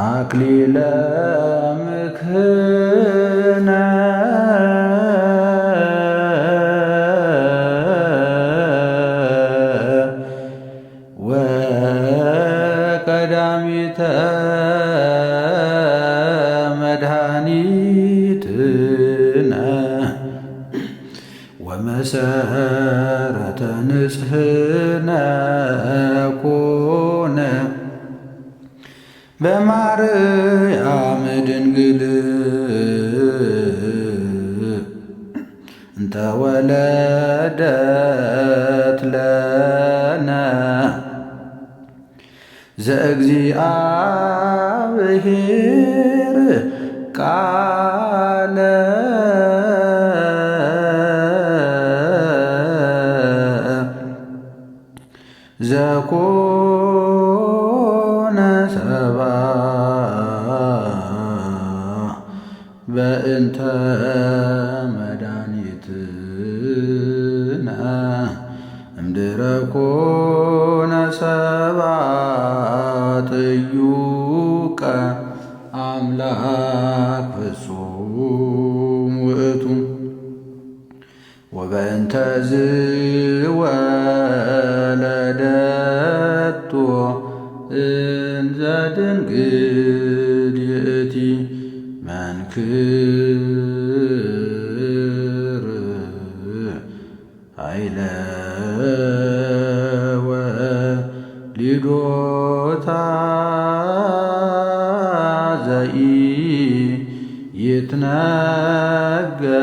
አክሊለ ምክህነ ወቀዳሚተ መድኃኒትነ ወመሰረተ ንጽሕነ ኮነ በማርያም ድንግል እንተ ወለደት ለነ ዘእግዚአብሔር ቃለ ዘኮነ ሰብአ በእንተ መድኃኒትነ እምድኅረ ኮነ ሰብአ ጥዩቀ አምላክ ፍጹም ውእቱ ወበእንተ ዝወለደቶ እንዘ ድንግል ይእቲ መንክር ኃይለ ወሊዶታ ዘኢይትነገር